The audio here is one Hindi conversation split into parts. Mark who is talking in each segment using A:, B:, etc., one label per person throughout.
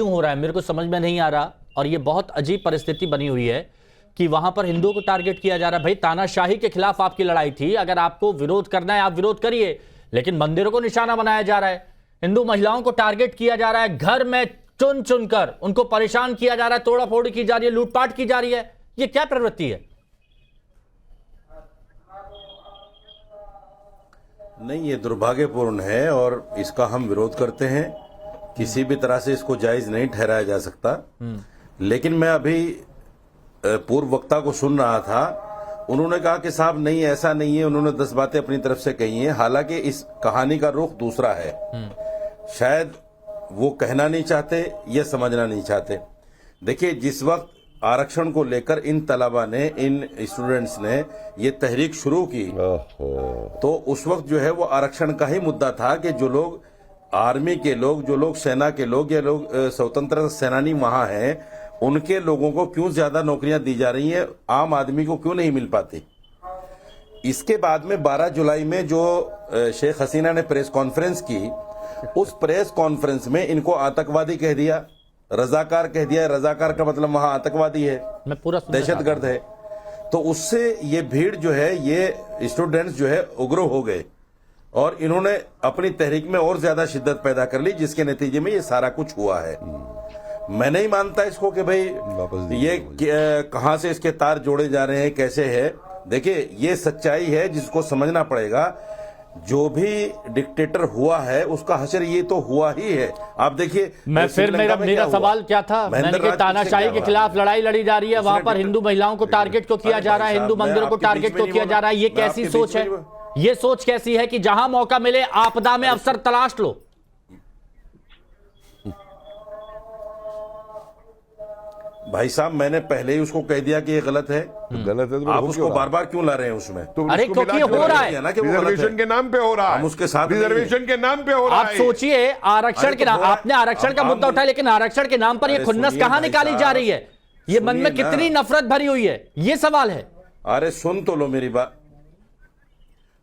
A: क्यों हो रहा है मेरे को समझ में नहीं आ रहा। और ये बहुत अजीब परिस्थिति बनी हुई है कि वहां पर हिंदुओं को टारगेट किया जा रहा है। भाई तानाशाही के खिलाफ आपकी लड़ाई थी, अगर आपको विरोध करना है आप विरोध करिए, लेकिन मंदिरों को निशाना बनाया जा रहा है, हिंदू महिलाओं को टारगेट किया जा रहा है, घर में चुन चुनकर उनको परेशान किया जा रहा है, तोड़ाफोड़ी की जा रही है, लूटपाट की जा रही है। ये क्या प्रवृत्ति है?
B: नहीं, ये दुर्भाग्यपूर्ण है और इसका हम विरोध करते हैं। किसी भी तरह से इसको जायज नहीं ठहराया जा सकता। लेकिन मैं अभी पूर्व वक्ता को सुन रहा था, उन्होंने कहा कि साहब नहीं ऐसा नहीं है, उन्होंने 10 बातें अपनी तरफ से कही हैं। हालांकि इस कहानी का रुख दूसरा है। शायद वो कहना नहीं चाहते या समझना नहीं चाहते। देखिए, जिस वक्त आरक्षण को लेकर इन तलबा ने, इन स्टूडेंट्स ने ये तहरीक शुरू की, तो उस वक्त जो है वो आरक्षण का ही मुद्दा था कि जो लोग आर्मी के लोग, जो लोग सेना के लोग या लोग स्वतंत्रता सेनानी वहां हैं, उनके लोगों को क्यों ज्यादा नौकरियां दी जा रही हैं, आम आदमी को क्यों नहीं मिल पाती। इसके बाद में 12 जुलाई में जो शेख हसीना ने प्रेस कॉन्फ्रेंस की, उस प्रेस कॉन्फ्रेंस में इनको आतंकवादी कह दिया, रजाकार कह दिया। रजाकार का मतलब वहां आतंकवादी है, दहशतगर्द है। तो उससे ये भीड़ जो है, ये स्टूडेंट्स जो है उग्र हो गए और इन्होंने अपनी तहरीक में और ज्यादा शिद्दत पैदा कर ली, जिसके नतीजे में ये सारा कुछ हुआ है। मैं नहीं मानता इसको कि भाई ये कहां से इसके तार जोड़े जा रहे हैं, कैसे है। देखिए, ये सच्चाई है जिसको समझना पड़ेगा। जो भी डिक्टेटर हुआ है उसका हशर ये तो हुआ ही है। आप देखिए,
A: मेरा सवाल क्या था, मैंने कहा तानाशाही के खिलाफ लड़ाई लड़ी जा रही है, वहां पर हिंदू महिलाओं को टारगेट क्यों किया जा रहा है, हिंदू मंदिरों को टारगेट क्यों किया जा रहा है? ये कैसी सोच है? ये सोच कैसी है कि जहां मौका मिले आपदा में अवसर तलाश लो?
B: भाई साहब, मैंने पहले ही उसको कह दिया कि ये गलत है।
C: गलत है तो
B: आप उसको बार बार क्यों ला रहे हैं उसमें?
C: तो
A: अरे क्योंकि हो रहा है
B: ना कि
C: रिजर्वेशन के नाम पे हो रहा है,
B: हम उसके साथ
C: रिजर्वेशन के नाम पे हो रहा है।
A: आप सोचिए, आरक्षण के नाम, आपने आरक्षण का मुद्दा उठाया, लेकिन आरक्षण के नाम पर ये खुन्नस कहां निकाली जा रही है? ये मन में कितनी नफरत भरी हुई है, ये सवाल है।
B: अरे सुन तो लो मेरी बात।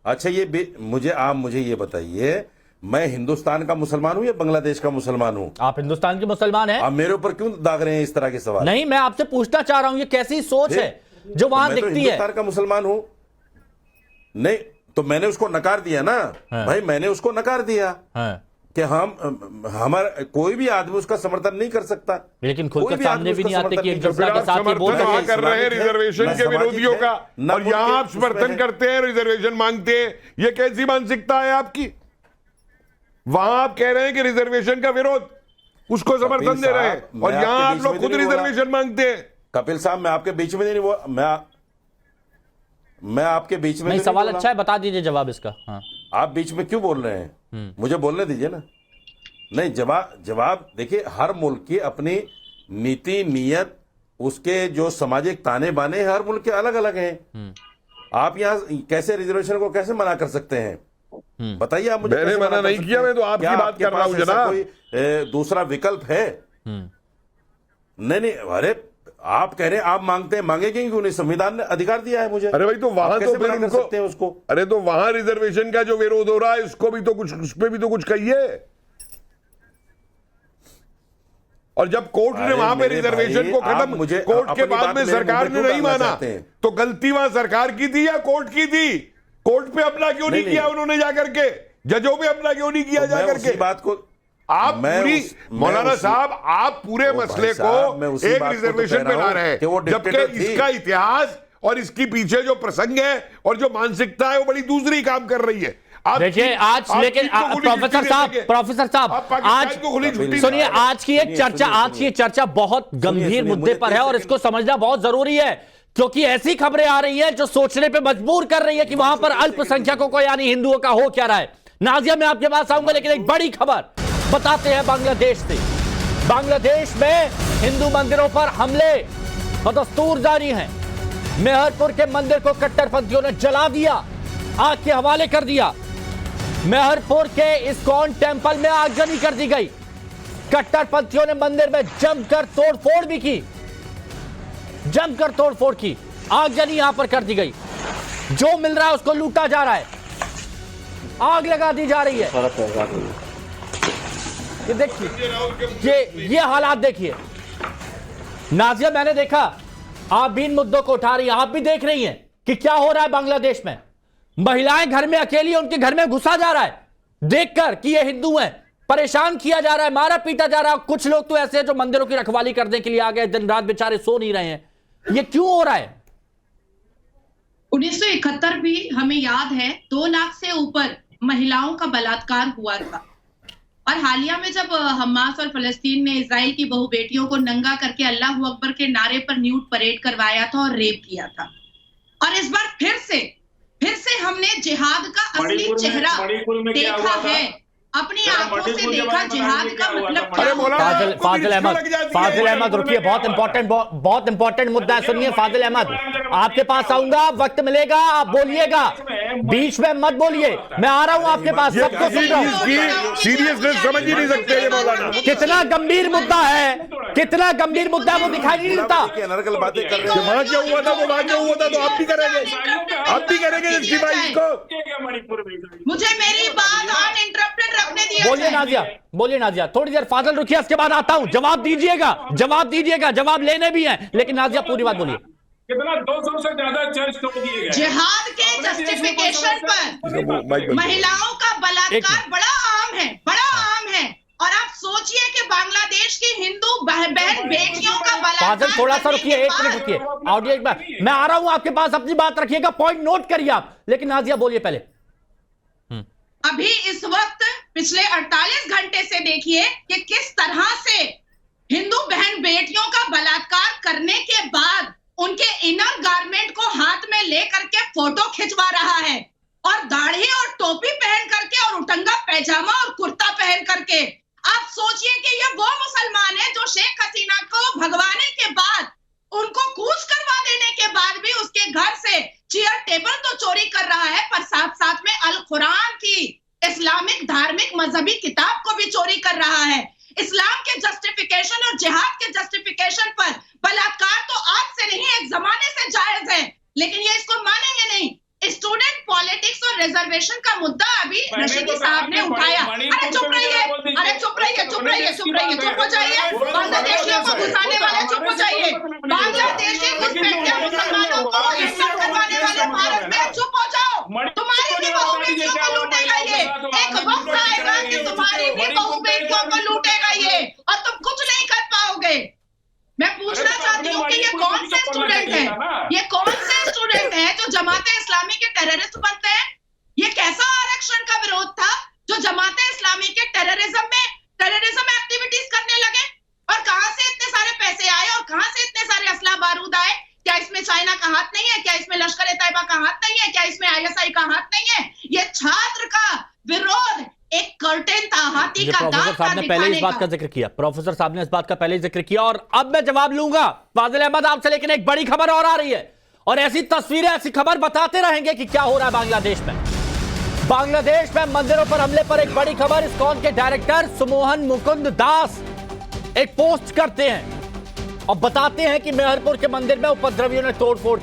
B: अच्छा, ये मुझे ये बताइए, मैं हिंदुस्तान का मुसलमान हूं या बांग्लादेश का मुसलमान हूं?
A: आप हिंदुस्तान के मुसलमान हैं।
B: आप मेरे ऊपर क्यों दाग रहे हैं इस तरह के सवाल?
A: नहीं, मैं आपसे पूछना चाह रहा हूं, ये कैसी सोच है जो वहां दिखती है?
B: हिंदुस्तान का मुसलमान हूं, नहीं तो मैंने उसको नकार दिया ना। भाई मैंने उसको नकार दिया कि हमारा कोई भी आदमी उसका समर्थन नहीं कर सकता।
A: लेकिन खुलकर सामने भी नहीं आते कि एक दूसरे के साथ
C: समर्थन कर रहे हैं रिजर्वेशन के विरोधियों का, और यहां आप समर्थन करते हैं, रिजर्वेशन मांगते हैं। ये कैसी मानसिकता है आपकी? वहां आप कह रहे हैं कि रिजर्वेशन का विरोध, उसको समर्थन दे रहे हैं, और यहां आप लोग खुद रिजर्वेशन मांगते हैं।
B: कपिल साहब, मैं आपके बीच में नहीं बोला, मैं आपके बीच में
A: नहीं। सवाल अच्छा है, बता दीजिए जवाब इसका। हाँ,
B: आप बीच में क्यों बोल रहे हैं? मुझे बोलने दीजिए ना। नहीं, जवाब देखिए, हर मुल्क की अपनी नीति, नीयत, उसके जो सामाजिक ताने बाने हर मुल्क के अलग अलग हैं। आप यहाँ कैसे रिजर्वेशन को कैसे मना कर सकते हैं? बताइए आप मुझे।
C: मैंने मना नहीं किया, मैं तो आपकी बात कर रहा हूं जनाब।
B: कोई दूसरा विकल्प है? नहीं, अरे आप कह रहे हैं आप मांगते हैं, मांगेंगे क्यों नहीं? संविधान ने अधिकार दिया है मुझे।
C: अरे भाई, तो वहां तो फिर
B: कर सकते हैं उसको।
C: अरे तो वहां रिजर्वेशन का जो विरोध हो रहा है, इसको भी तो कुछ, उस पे भी तो कुछ कहिए। और जब कोर्ट ने वहां पे रिजर्वेशन को खत्म, कोर्ट के बाद में सरकार ने नहीं माना, तो गलती वहां सरकार की थी या कोर्ट की थी? कोर्ट पे अपना क्यों नहीं किया उन्होंने जाकर के? जजों पे अपना क्यों नहीं किया जाकर के?
B: बात को
C: आप पूरी, मौलाना साहब, आप पूरे मसले को एक रिजर्वेशन पे ला रहे हैं, जबकि इसका इतिहास और इसकी पीछे जो प्रसंग है और जो मानसिकता है वो बड़ी दूसरी काम कर रही है।
A: देखिए आज, लेकिन प्रोफेसर साहब आज सुनिए, आज की ये चर्चा बहुत गंभीर मुद्दे पर है और इसको समझना बहुत जरूरी है, क्योंकि ऐसी खबरें आ रही हैं जो सोचने पे मजबूर कर रही है कि वहां पर अल्पसंख्यकों को यानी हिंदुओं का हो क्या रहा है। नाजिया, मैं आपके पास आऊंगा, लेकिन एक बड़ी खबर बताते हैं बांग्लादेश से। बांग्लादेश में हिंदू मंदिरों पर हमले बदस्तूर जारी हैं। मेहरपुर के मंदिर को कट्टरपंथियों ने जला दिया, आग के हवाले कर दिया। मेहरपुर के इस्कॉन टेंपल में आगजनी कर दी गई। कट्टरपंथियों ने मंदिर में जमकर तोड़फोड़ भी की, जमकर तोड़फोड़ की, आगजनी यहां पर कर दी गई। जो मिल रहा है उसको लूटा जा रहा है, आग लगा दी जा रही है। ये देखिए, ये हालात देखिए। नाजिया, मैंने देखा आप भी इन मुद्दों को उठा रही हैं, आप भी देख रही हैं कि क्या हो रहा है बांग्लादेश में। महिलाएं घर में अकेली, उनके घर में घुसा जा रहा है देखकर कि ये हिंदू हैं, परेशान किया जा रहा है, मारा पीटा जा रहा है। कुछ लोग तो ऐसे हैं जो मंदिरों की रखवाली करने के लिए आ गए, दिन रात बेचारे सो नहीं रहे हैं। ये क्यों हो रहा है?
D: 1971 भी हमें याद है, 2 लाख से ऊपर महिलाओं का बलात्कार हुआ था। और हालिया में जब हमास और फलस्तीन ने इजराइल की बहु बेटियों को नंगा करके अल्लाह अकबर के नारे पर न्यूड परेड करवाया था और रेप किया था। और इस बार फिर से हमने जिहाद का असली चेहरा देखा है, अपनी आंखों से देखा जिहाद का मतलब क्या होता है।
A: फाजिल अहमद रुकिए, बहुत इंपॉर्टेंट मुद्दा है, सुनिए। फाजिल अहमद, आपके पास आऊंगा, वक्त मिलेगा, आप बोलिएगा, बीच में मत बोलिए, मैं आ रहा हूं आपके पास, सबको सुन रहा हूं।
C: सीरियसनेस समझ ही नहीं सकते ये मौलाना।
A: कितना गंभीर मुद्दा है, कितना गंभीर मुद्दा है, वो दिखाई नहीं देता।
B: अनर्गल बातें कर रहे हैं।
C: वहां क्या हुआ था, वो वहां क्या हुआ था, तो आप भी करेंगे इसकी भाई को।
D: मुझे मेरी बात अनइंटरप्टेड रखने दिया।
A: बोलिए नाजिया, थोड़ी देर फाजिल रुकिए, उसके बाद आता हूं। जवाब दीजिएगा, जवाब लेने भी हैं, लेकिन नाजिया पूरी बात बोलिए।
E: कितना 200 से ज्यादा चर्च तोड़ दिए गए।
D: जिहाद के जस्टिफिकेशन पर महिलाओं का बलात्कार बड़ा आम है। और आप सोचिए कि बांग्लादेश की हिंदू बहन बेटियों का बलात्कार।
A: फाजिल थोड़ा सा रुकिए, 1 मिनट रुकिए, ऑडियो एक बार, मैं आ रहा हूं आपके पास, अपनी बात रखिएगा, पॉइंट नोट करिए आप, लेकिन नाजिया बोलिए पहले।
D: अभी इस वक्त पिछले 48 घंटे से देखिए कि किस तरह से हिंदू बहन बेटियों का बलात्कार करने के बाद उनके इनर गारमेंट को हाथ में लेकर के फोटो खिंचवा रहा है, और दाढ़ी और टोपी पहन करके और उटंगा पैजामा और कुर्ता पहन करके। आप सोचिए कि ये वो मुसलमान है जो शेख हसीना को भगवाने के बाद, उनको कूच करवा देने के बाद भी उसके घर से चेयर टेबल तो चोरी कर रहा है, पर साथ साथ में अल कुरान की इस्लामिक धार्मिक मजहबी किताब को भी चोरी कर रहा है। इस्लाम के जस्टिफिकेशन और जिहाद के जस्टिफिकेशन पर बलात्कार तो आज से नहीं, एक जमाने से जायज है, लेकिन ये इसको मानेंगे नहीं। स्टूडेंट पॉलिटिक्स और रिजर्वेशन का मुद्दा अभी रशीदी साहब ने उठाया। अरे चुप रहिए, चुप हो जाइए। बांग्लादेशियों को घुसाने वाले चुप हो जाइए। बांग्लादेशी घुसपैठियों मुसलमानों को इंसल्ट करवाने वाले भारत में चुप हो जाओ। तुम्हारी भी बहु बेटियों को लूटेगा ये, एक वक्त आएगा कि तुम्हारी भी बहु बेटियों को लूटेगा ये, और तुम कुछ नहीं कर पाओगे। मैं पूछना चाहती हूँ कि ये कौन से स्टूडेंट हैं, जो जमाते इस्लामी के टेररिस्ट बनते हैं? ये कैसा आरक्षण का विरोध था जो जमाते इस्लामी के टेररिज्म एक्टिविटीज करने लगे? और कहां से इतने सारे पैसे आए और कहां से इतने सारे असला बारूद आए? क्या इसमें चाइना का हाथ नहीं है? क्या इसमें लश्कर ए तैयबा का हाथ नहीं है? क्या इसमें ISI का हाथ नहीं है? ये छात्र का विरोध एक कर्टेन था, हाथी का दांत
A: प्रोफेसर साहब ने पहले इस बात का जिक्र किया, प्रोफेसर साहब ने इस बात का पहले जिक्र किया, और अब मैं जवाब लूंगा फाजिल अहमद आपसे। लेकिन एक बड़ी खबर और आ रही है, और ऐसी तस्वीरें, ऐसी खबर बताते रहेंगे कि क्या हो रहा है बांग्लादेश में। बांग्लादेश में मंदिरों पर हमले पर एक बड़ी खबर। इस्कॉन के डायरेक्टर सुमोहन मुकुंद दास एक पोस्ट करते हैं और बताते हैं कि मेहरपुर के मंदिर में उपद्रवियों ने तोड़फोड़